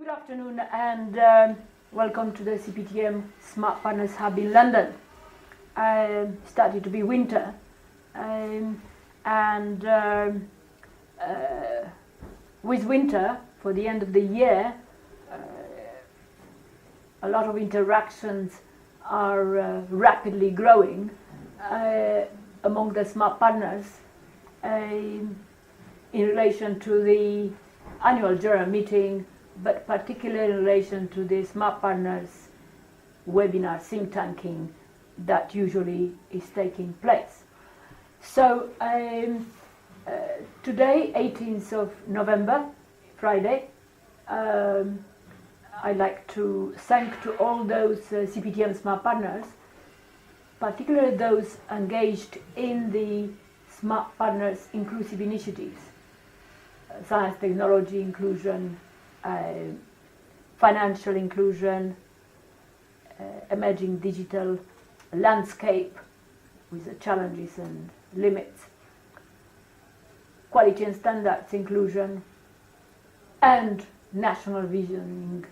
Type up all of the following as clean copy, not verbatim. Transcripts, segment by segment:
Good afternoon and welcome to the CPTM Smart Partners Hub in London. Started to be winter with winter for the end of the year a lot of interactions are rapidly growing among the smart partners in relation to the annual general meeting, but particularly in relation to the Smart Partners webinar think tanking that usually is taking place. So today, 18th of November, Friday, I'd like to thank to all those CPTM Smart Partners, particularly those engaged in the Smart Partners inclusive initiatives, science, technology, inclusion, financial inclusion, emerging digital landscape with the challenges and limits, quality and standards inclusion, and national visioning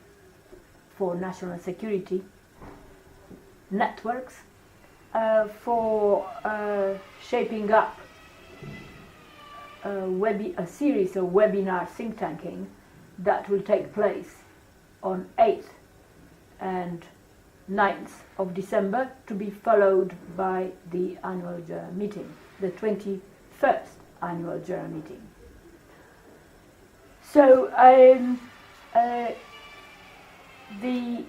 for national security, networks for shaping up a series of webinar think tanking that will take place on 8th and 9th of December, to be followed by the annual general meeting, the 21st annual general meeting. So the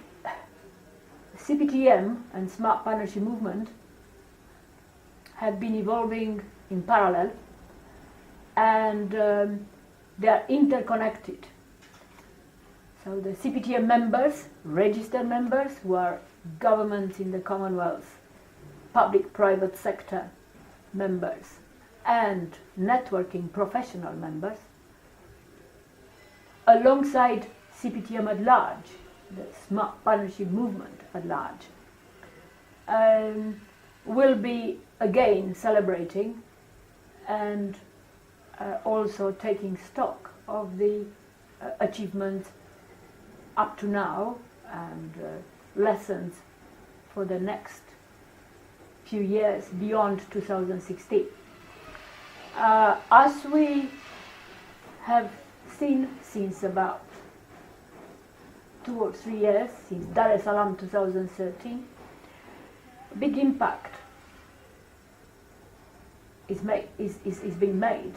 CPTM and Smart Partnership movement have been evolving in parallel, and they are interconnected. So the CPTM members, registered members who are governments in the Commonwealth, public-private sector members, and networking professional members, alongside CPTM at large, the Smart Partnership movement at large, will be again celebrating and also taking stock of the achievements up to now and lessons for the next few years beyond 2016. As we have seen since about 2 or 3 years, since Dar es Salaam 2013, a big impact is being made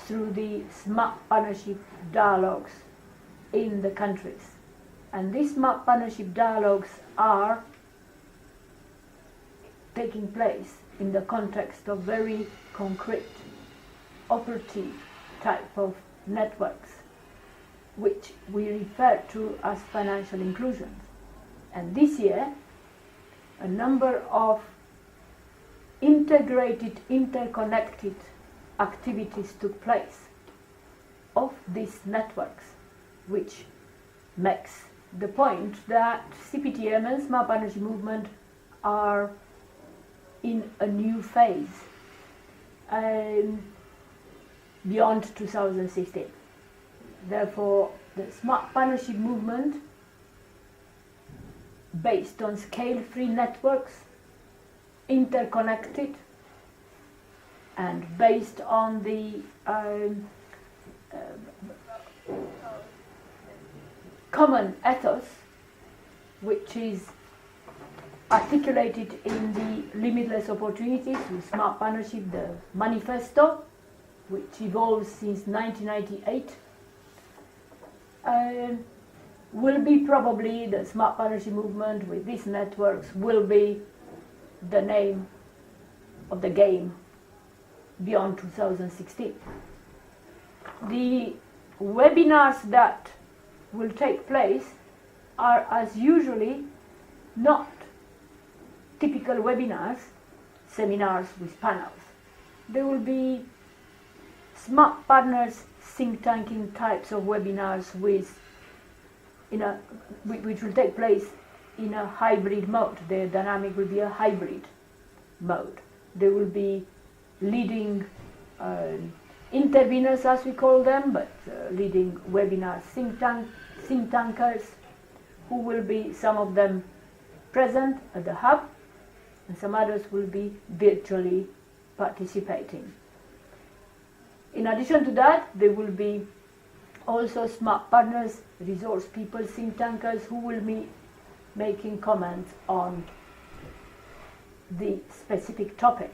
through the Smart Partnership dialogues in the countries. And these Smart Partnership dialogues are taking place in the context of very concrete, operative type of networks, which we refer to as financial inclusion. And this year, a number of integrated, interconnected activities took place of these networks, which makes the point that CPTM and Smart Partnership movement are in a new phase beyond 2016. Therefore, the Smart Partnership movement, based on scale-free networks, interconnected, and based on the common ethos, which is articulated in the Limitless Opportunities with Smart Partnership, the manifesto, which evolves since 1998, will be probably the Smart Partnership movement with these networks will be the name of the game beyond 2016. The webinars that will take place are, as usually, not typical webinars, seminars with panels. There will be Smart Partners think tanking types of webinars which will take place in a hybrid mode. The dynamic will be a hybrid mode. There will be leading interveners, as we call them, but leading webinar think think tankers who will be, some of them present at the hub, and some others will be virtually participating. In addition to that, there will be also smart partners, resource people, think tankers who will be making comments on the specific topic.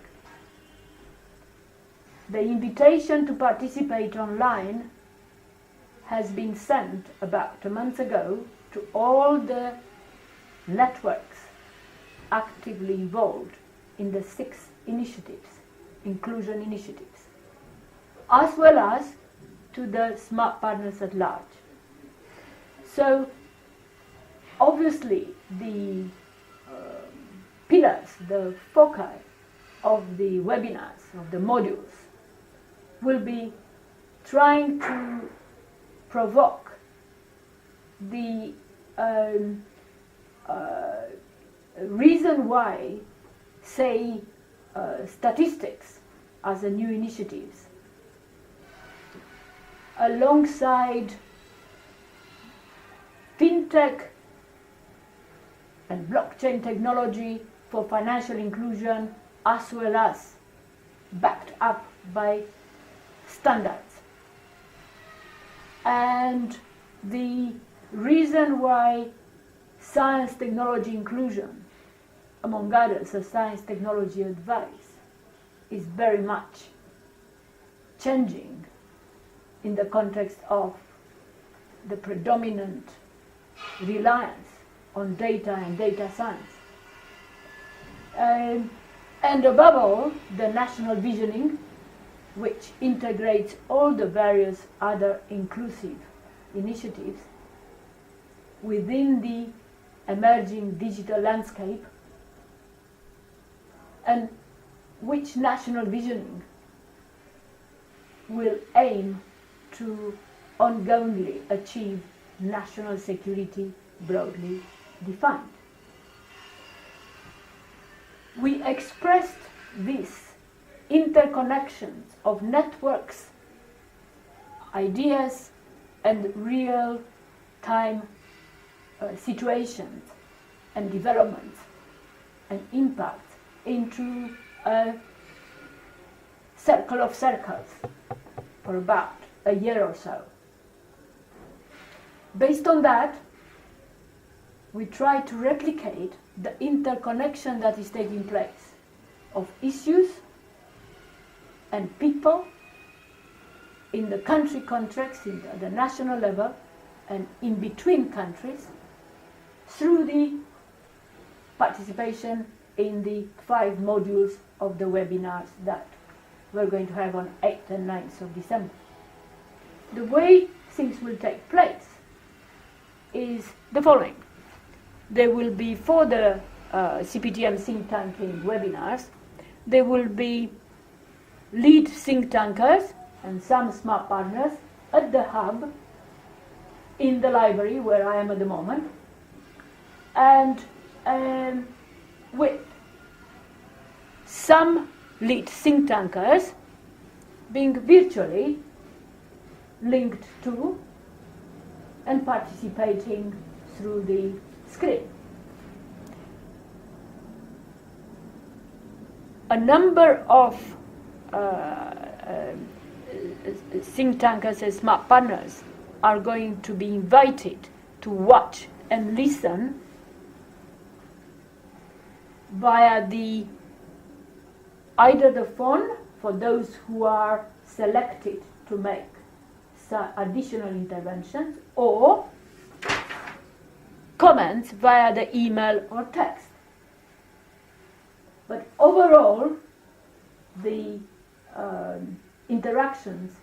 The invitation to participate online has been sent about a month ago to all the networks actively involved in the 6 initiatives, inclusion initiatives, as well as to the smart partners at large. So obviously the pillars, the foci of the webinars, of the modules, will be trying to provoke the reason why, say, statistics as a new initiatives, alongside fintech and blockchain technology for financial inclusion, as well as backed up by standards. And the reason why science technology inclusion, among others, a science technology advice, is very much changing in the context of the predominant reliance on data and data science. And above all, the national visioning, which integrates all the various other inclusive initiatives within the emerging digital landscape, and which national visioning will aim to ongoingly achieve national security broadly defined. We expressed these interconnections of networks, ideas, and real-time situations and developments and impacts into a circle of circles for about a year or so. Based on that, we try to replicate the interconnection that is taking place of issues and people in the country context, at the national level, and in between countries, through the participation in the 5 modules of the webinars that we're going to have on 8th and 9th of December. The way things will take place is the following. There will be, for the CPTM think tanking webinars, there will be lead think tankers and some smart partners at the hub in the library where I am at the moment, and with some lead think tankers being virtually linked to and participating through the screen. A number of think tankers and smart partners are going to be invited to watch and listen via either the phone for those who are selected to make some additional interventions, or comments via the email or text. But overall, the interactions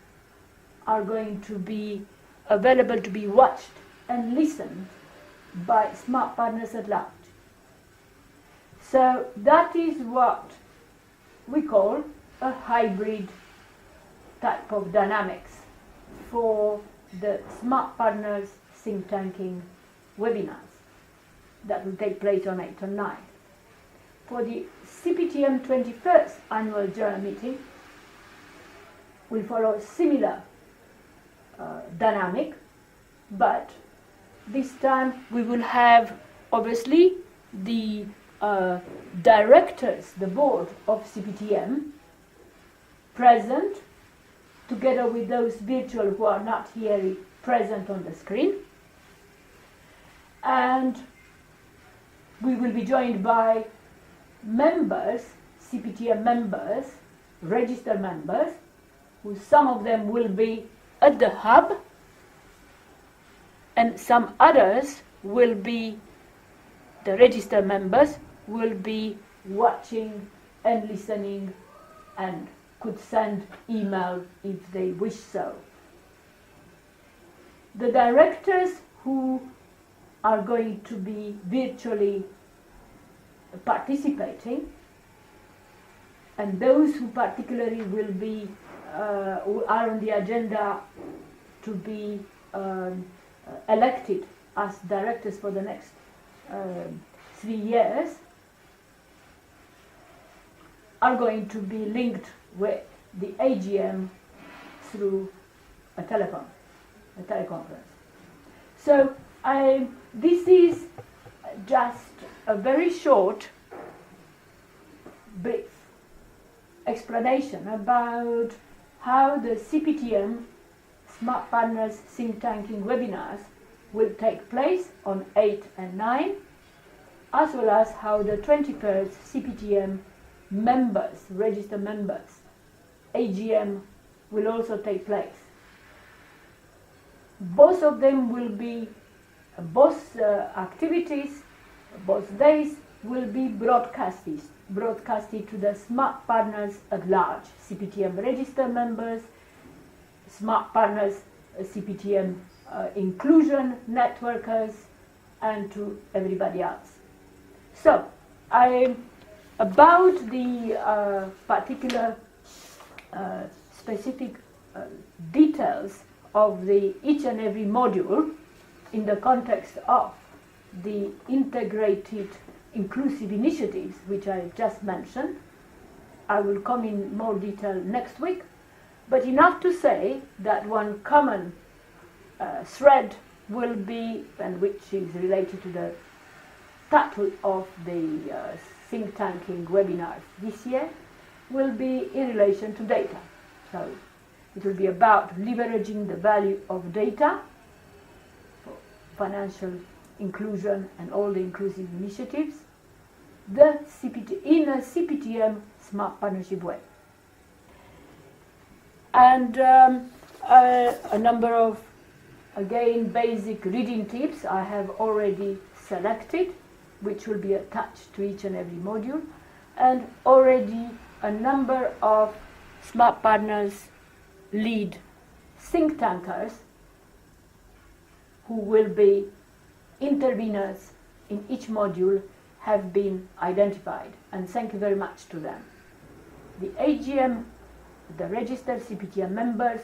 are going to be available to be watched and listened by smart partners at large. So that is what we call a hybrid type of dynamics for the smart partners think tanking webinars that will take place on 8th and 9th. For the CPTM 21st annual general meeting, we follow a similar dynamic, but this time we will have, obviously, the directors, the board of CPTM, present, together with those virtual who are not here present on the screen. And we will be joined by members, CPTM members, registered members, who some of them will be at the hub, and some others will be, the registered members will be watching and listening and could send email if they wish so. The directors who are going to be virtually participating, and those who particularly will be who are on the agenda to be elected as directors for the next 3 years, are going to be linked with the AGM through a teleconference. So this is just a very short, brief explanation about how the CPTM Smart Partners Think Tanking webinars will take place on 8 and 9, as well as how the 21st CPTM members, registered members, AGM will also take place. Both of them will be, both activities, both days will be broadcasted to the Smart Partners at large, CPTM registered members, Smart Partners, CPTM inclusion networkers, and to everybody else. So, about the particular specific details of each and every module in the context of the integrated inclusive initiatives which I just mentioned, I will come in more detail next week, but enough to say that one common thread will be, and which is related to the title of the think tanking webinars this year, will be in relation to data. So it will be about leveraging the value of data for financial inclusion and all the inclusive initiatives in a CPTM Smart Partnership way. And a number of, again, basic reading tips I have already selected, which will be attached to each and every module, and already a number of Smart Partners lead think tankers who will be interveners in each module have been identified, and thank you very much to them. The AGM, the registered CPTM members,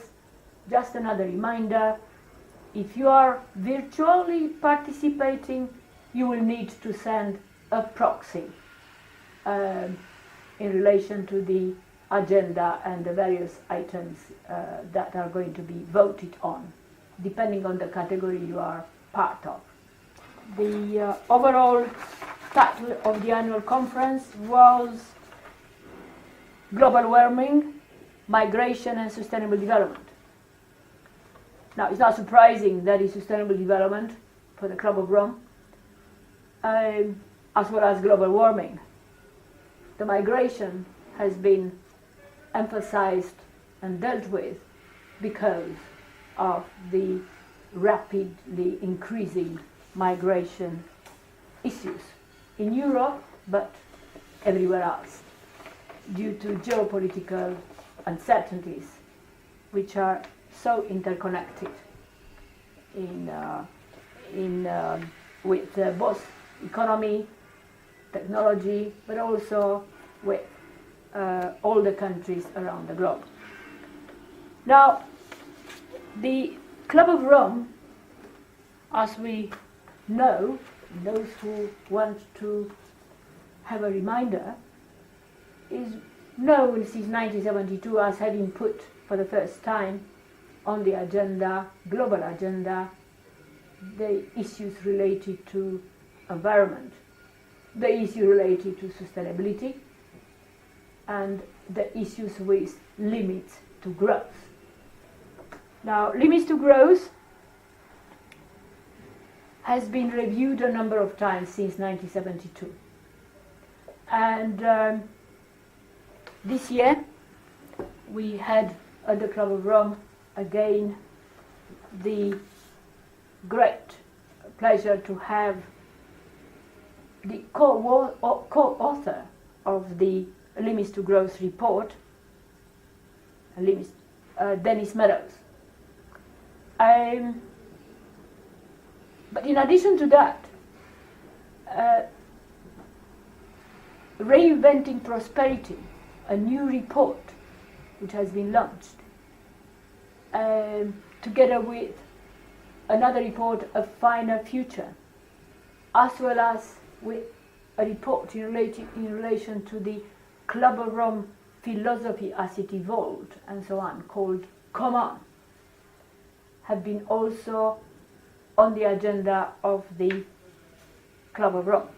just another reminder, if you are virtually participating, you will need to send a proxy in relation to the agenda and the various items that are going to be voted on, depending on the category you are part of. The overall title of the annual conference was Global Warming, Migration and Sustainable Development. Now, it's not surprising that it's sustainable development for the Club of Rome, as well as global warming. The migration has been emphasized and dealt with because of the rapidly increasing migration issues in Europe, but everywhere else, due to geopolitical uncertainties, which are so interconnected with both economy, technology, but also with all the countries around the globe. Now, the Club of Rome, as we know, those who want to have a reminder, is known since 1972 as having put for the first time on the agenda, global agenda, the issues related to environment, the issue related to sustainability, and the issues with limits to growth. Now, limits to growth has been reviewed a number of times since 1972. And this year we had at the Club of Rome again the great pleasure to have the co-author of the Limits to Growth report, Dennis Meadows. But in addition to that, Reinventing Prosperity, a new report which has been launched, together with another report, A Finer Future, as well as with a report in relation to the Club of Rome philosophy as it evolved and so on, called Come On, have been also on the agenda of the Club of Rome,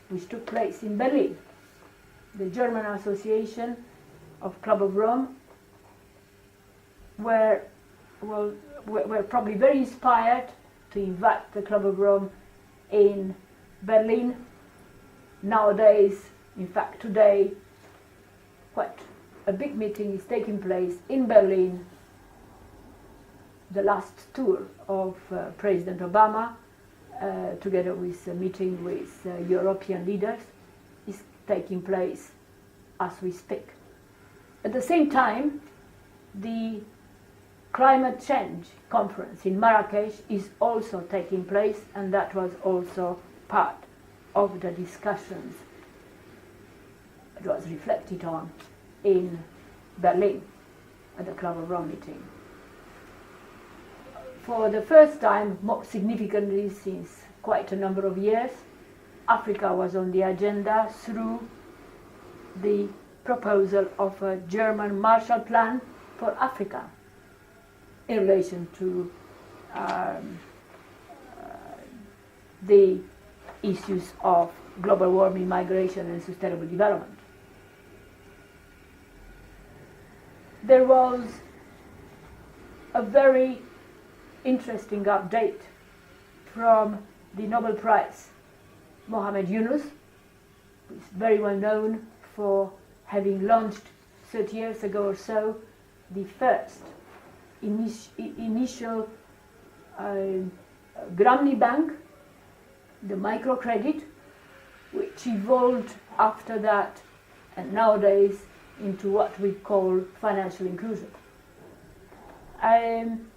which took place in Berlin. The German Association of Club of Rome were probably very inspired to invite the Club of Rome in Berlin. Nowadays, in fact today, quite a big meeting is taking place in Berlin. The last tour of President Obama, together with a meeting with European leaders, is taking place as we speak. At the same time, the Climate Change Conference in Marrakesh is also taking place, and that was also part of the discussions. It was reflected on in Berlin at the Club of Rome meeting. For the first time, more significantly since quite a number of years, Africa was on the agenda through the proposal of a German Marshall Plan for Africa in relation to the issues of global warming, migration, and sustainable development. There was a very interesting update from the Nobel Prize, Mohamed Yunus, who is very well known for having launched 30 years ago or so the first initial Grammy Bank, the microcredit, which evolved after that and nowadays into what we call financial inclusion. And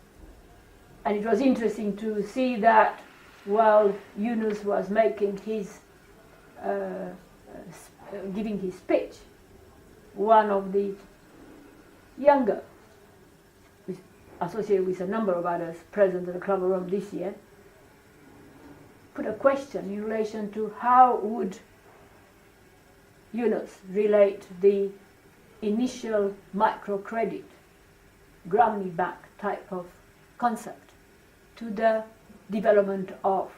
it was interesting to see that while Yunus was making his, giving his speech, one of the younger, associated with a number of others present at the Club of Rome this year, put a question in relation to how would Yunus relate the initial microcredit, Grammy Bank type of concept to the development of,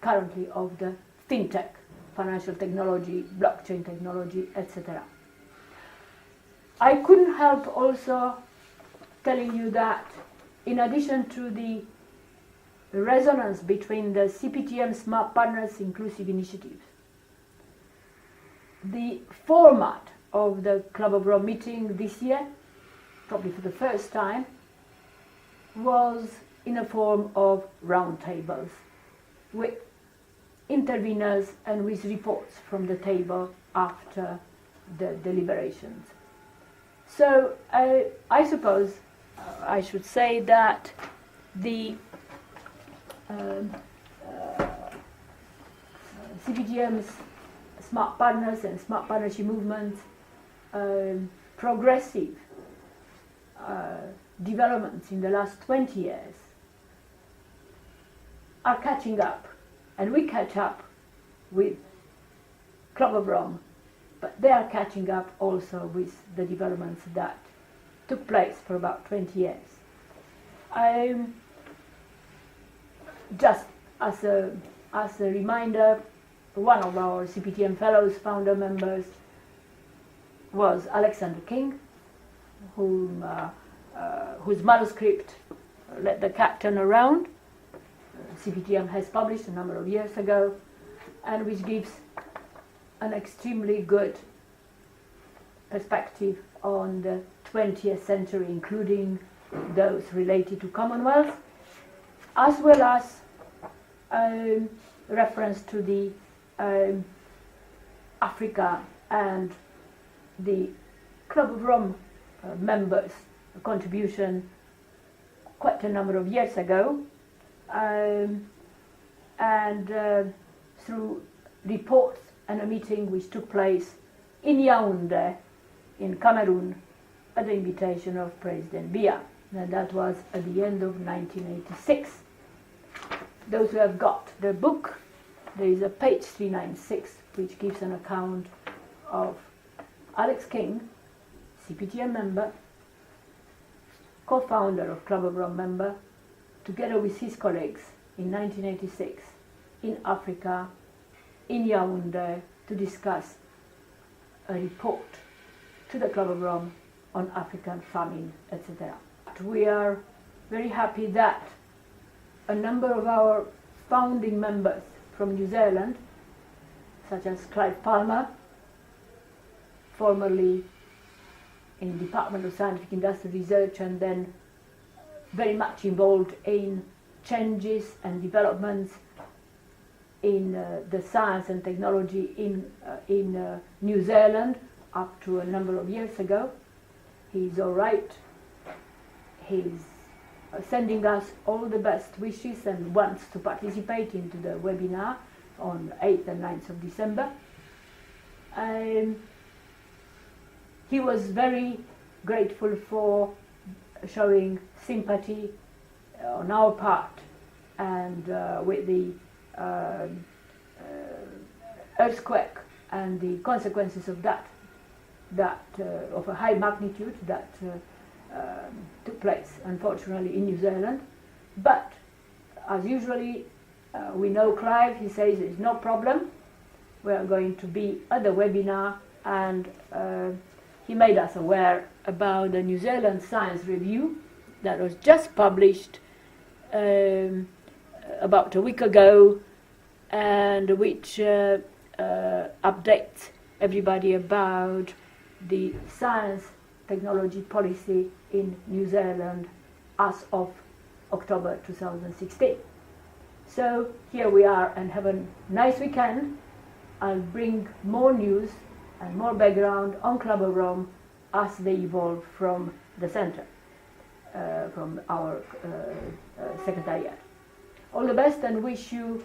currently, of the fintech, financial technology, blockchain technology, etc. I couldn't help also telling you that in addition to the resonance between the CPTM Smart Partners Inclusive Initiative, the format of the Club of Rome meeting this year, probably for the first time, was in a form of roundtables with interveners and with reports from the table after the deliberations. So I suppose I should say that the CPTM's Smart Partners and Smart Partnership Movement progressive developments in the last 20 years are catching up, and we catch up with Club of Rome, but they are catching up also with the developments that took place for about 20 years. just as a reminder, one of our CPTM Fellows, founder members, was Alexander King, whose manuscript, Let the Cat Turn Around, CPTM has published a number of years ago, and which gives an extremely good perspective on the 20th century, including those related to Commonwealth, as well as reference to the Africa and the Club of Rome members' contribution quite a number of years ago, and through reports and a meeting which took place in Yaoundé in Cameroon at the invitation of President Biya. And that was at the end of 1986. Those who have got the book, there is a page 396 which gives an account of Alex King, CPTM member, co-founder of Club of Rome member, together with his colleagues in 1986 in Africa, in Yaoundé, to discuss a report to the Club of Rome on African famine, etc. We are very happy that a number of our founding members from New Zealand, such as Clive Palmer, formerly in the Department of Scientific Industrial Research and then very much involved in changes and developments in the science and technology in New Zealand up to a number of years ago. He's all right. He's sending us all the best wishes and wants to participate into the webinar on 8th and 9th of December. He was very grateful for showing sympathy on our part and with the earthquake and the consequences of that of a high magnitude that took place, unfortunately, in New Zealand. But as usually, we know Clive, he says there's no problem. We are going to be at the webinar, and he made us aware about the New Zealand Science Review that was just published about a week ago, and which updates everybody about the science technology policy in New Zealand as of October 2016. So here we are, and have a nice weekend. I'll bring more news and more background on Club of Rome as they evolve from the center, from our secretariat. All the best, and wish you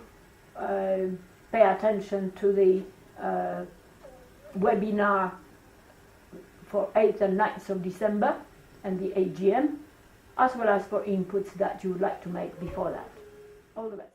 pay attention to the webinar for 8th and 9th of December and the AGM, as well as for inputs that you would like to make before that. All the best.